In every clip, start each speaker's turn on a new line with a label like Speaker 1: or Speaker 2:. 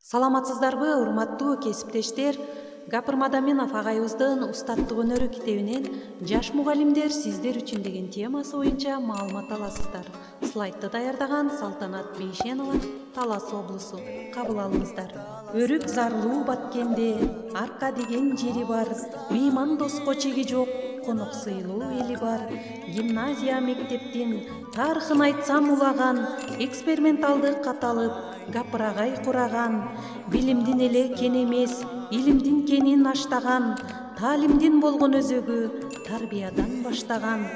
Speaker 1: Саламатсыздарбы, урматтуу кесиптештер? Гапыр Мадаминов агайыбыздын Устаттык өнөрү китебинен жаш мугалимдер сиздер үчүн деген темасы боюнча маалымат аласыздар. Слайдты даярдаган Салтанат Бейшенова, Талас облусу. Кабыл алыңыздар. Өрүк зарлуу баткенде, арка деген жери бар, мейман доско чеги жок, конок сыйлуу эли бар. Гимназия мектептин тарыхын айтсам улаган, эксперименталды каталып, гапырагай кураган, билимдин эле кен эмес, илимдин кенин аштаган, таалимдин болгон өзөгү тарбиядан баштаган.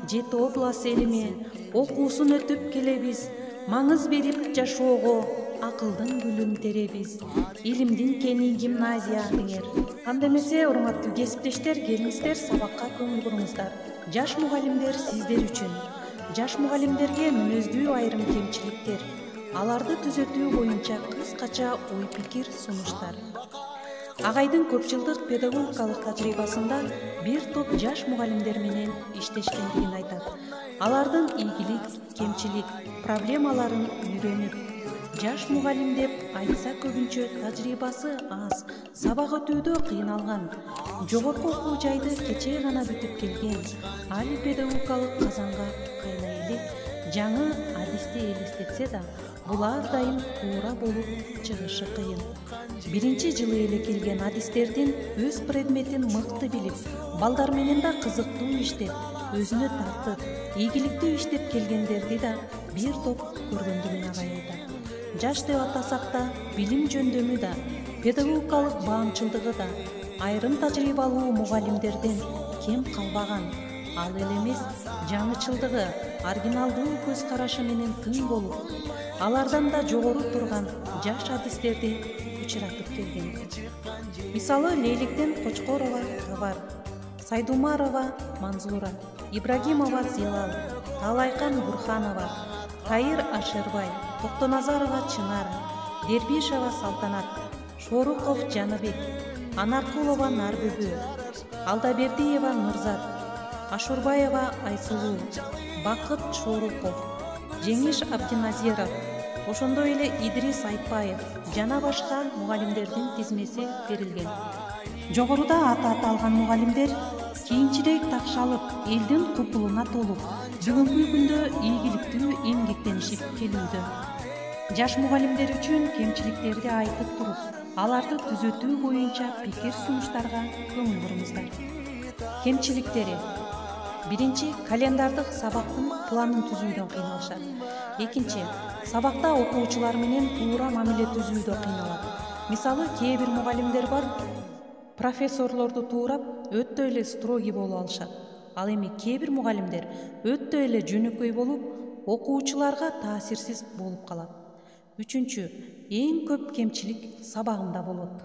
Speaker 1: 7 облас элиме окуусун өтүп келебиз, маңыз берип жашоого акылдын гүлүн теребиз. Илимдин кени гимназия деңер. Анда эмесе, урматтуу кесиптештер, келиңиздер сабакка көңүл буруңуздар. Жаш мугалимдер сиздер үчүн. Жаш мугалимдерге мүнөздүү айрым кемчиликтер, аларды түзөтүү боюнча кыскача ой пикир сунуштар. Агайдын көп жылдык педагогикалык тажрыйбасында бир топ жаш мугалимдер менен иштешкендигин айтат. Алардын ийгилик, кемчилик, проблемаларын үйрөнүп, жаш мугалим деп айтса көбүнчө тажрыйбасы аз, сабак өтүүдө кыйналган, жогорку окуу жайды кечээ гана бүтүп келген, али педагогикалык казанга кайнай элек жаңы адисти элестетсе да, бул ар дайым туура болуп чыгышы кыйын. Биринчи жылы эле келген адистердин өз предметин мыкты билип, балдар менен да кызыктуу иштеп, өзүнө тартып, ийгиликтүү иштеп келгендерди да бир топ көргөндүгүн агай айтат. Жаш деп атасак да, билим жөндөмү да, педагогикалык баамчылдыгы да айрым тажрыйбалуу мугалимдерден кем калбаган. Ал эле эмес, жаңычылдыгы, оригиналдуу көз карашы менен тың болуп, алардан да жогору турган жаш адистерди учуратып келген. Мисалы, Лейликтен Кочкорова Табар, Сайдумарова Манзура, Ибрагимова Зилал, Талайкан Бурханова, Кайыр Ашырбай, Токтоназарова Чынар, Дербишева Салтанат, Шоруков Жаныбек, Анаркулова Нарбүбү, Алдабердиева Нурзат, Ашурбаева Айсылуу, Бакыт Шоруков, Жеңиш Абдиназиров, ошондой эле Идрис Айтбаев жана башка мугалимдердин тизмеси берилген. Жогоруда аты аталган мугалимдер кийинчерээк такшалып, элдин купулуна толуп, бүгүнкү күндө ийгиликтүү эмгектенишип келүүдө. Жаш мугалимдер үчүн кемчиликтерди айтып туруп, аларды түзөтүү боюнча пикир сунуштарга көңүл буруңуздар. Кемчиликтери: биринчи, календардык сабактын планын түзүүдөн кыйналышат. Экинчи, сабакта окуучулар менен туура мамиле түзүүдө кыйналат. Мисалы, кээ бир мугалимдер бар, профессорлорду туурап, өтө эле строгий болуп алышат. Ал эми кээ бир мугалимдер өтө эле жөнөкөй болуп, окуучуларга таасирсиз болуп калат. Үчүнчү, эң көп кемчилик сабагында болот.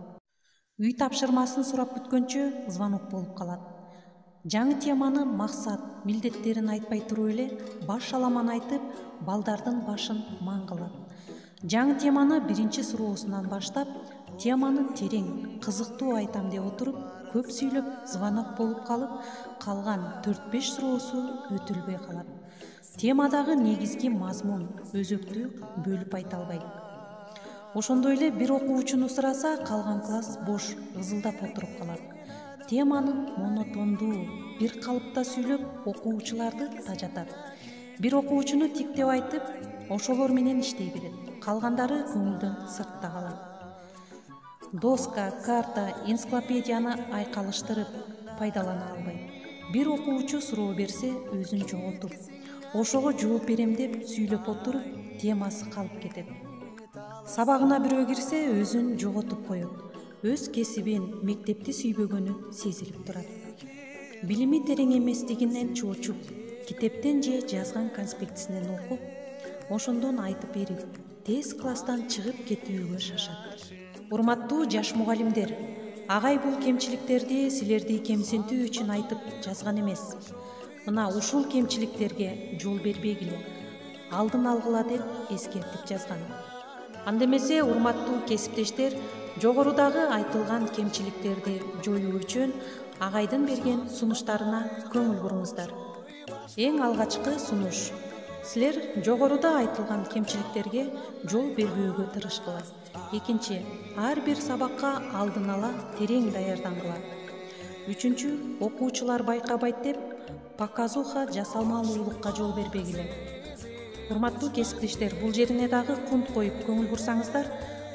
Speaker 1: Үй тапшырмасын сурап бүткөнчө звонок болуп калат. Жаңы теманы максат, милдеттерин айтпай туруп эле баш аламан айтып, балдардын башын маң кылат. Жаңы теманы биринчи суроосунан баштап, теманы терең, кызыктуу айтам деп отуруп, көп сүйлөп, звонок болуп калып, калган 4-5 суроосу өтүлбөй калат. Темадагы негизги мазмун, өзөктү бөлүп айта албайт. Ошондой эле бир окуучуну сураса, калган класс бош, ызылдап отуруп калат. Теманы монотондуу, бир калыпта сүйлөп, окуучуларды тажатат. Бир окуучуну тиктеп айтып, ошолор менен иштей берет. Калгандары көңүлдөн сыртта калат. Доска, карта, энциклопедияны айкалыштырып пайдалана албайт. Бир окуучу суроо берсе, өзүн жоготуп, ошого жооп берем деп сүйлөп отуруп, темасы калып кетет. Сабагына бирөө кирсе, өзүн жоготуп коет. Өз кесибин, мектепти сүйбөгөнү сезилип турат. Билими терең эместигинен чоочуп, китептен же жазган конспектисинен окуп, ошондон айтып берип, тез класстан чыгып кетүүгө шашат. Урматтуу жаш мугалимдер, агай бул кемчиликтерди силерди кемсинтүү үчүн айтып жазган эмес. Мына ушул кемчиликтерге жол бербегиле, алдын алгыла деп эскертип жазган. Анда эмесе, урматтуу кесиптештер, жогорудагы айтылган кемчиликтерди жоюу үчүн агайдын берген сунуштарына көңүл буруңуздар. Эң алгачкы сунуш: силер жогоруда айтылган кемчиликтерге жол бербөөгө тырышкыла. экинчи, ар бир сабакка алдын ала терең даярдангыла. Үчүнчү, окуучулар байкабайт деп показуха жасалмалуулукка жол бербегиле. Урматтуу кесиптештер, бул жерине дагы кунт коюп көңүл бурсаңыздар,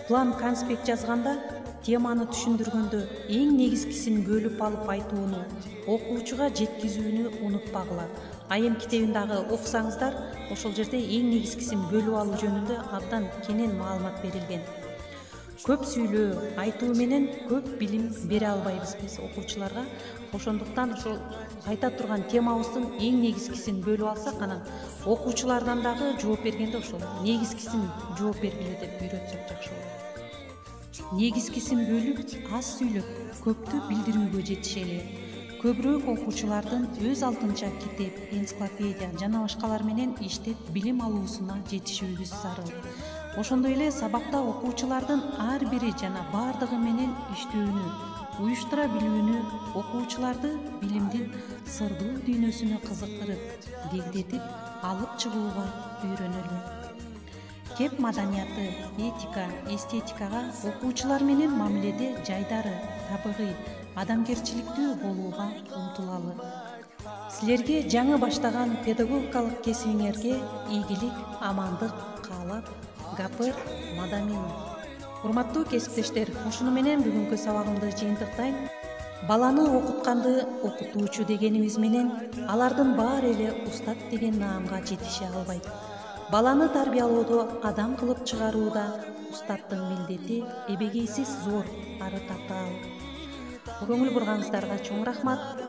Speaker 1: план конспект жазганда теманы түшүндүргөндө эң негизгисин бөлүп алып айтууну, окуучуга жеткизүүнү унутпагыла. Айым китебин дагы окусаңыздар, ошол жерде эң негизгисин бөлүп алуу жөнүндө абдан кенен маалымат берилген. Көп сүйлөө, айтуу менен көп билим бере албайбыз биз окуучуларга. Ошондуктан ошол айта турган темабыздын эң негизгисин бөлүп алсак, анан окуучулардан дагы жооп бергенде ошол негизгисин жооп бергиле деп үйрөтсөк жакшы болот. Негизгисин бөлүп, аз сүйлөп, көптү билдирүүгө жетишели. Көбүрөөк окуучулардын өз алдынча китеп, энциклопедия жана башкалар менен иштеп билим алуусуна жетишүүбүз зарыл. Ошондой эле сабакта окуучулардын ар бири жана бардыгы менен иштөөнү, уюштура билүүнү, окуучуларды билимдин сырдуу дүйнөсүнө кызыктырып, дегдетип алып чыгууга үйрөнөлү. Кеп маданияты, этика, эстетикага, окуучулар менен мамиледе жайдары, табигый, адамгерчиликтүү болууга умтулалы. Силерге жаңы баштаган педагогикалык кесибиңерге ийгилик, амандык каалап, Гапыр Мадаминов. Урматтуу кесиптештер, ушуну менен бүгүнкү сабагымды жыйынтыктайм. Баланы окутканды окутуучу дегенибиз менен алардын баары эле устат деген наамга жетише албайт. Баланы тарбиялоодо, адам кылып чыгарууда устаттын милдети эбегейсиз зор, ары татаал. Көңүл бурганыңыздарга чоң рахмат.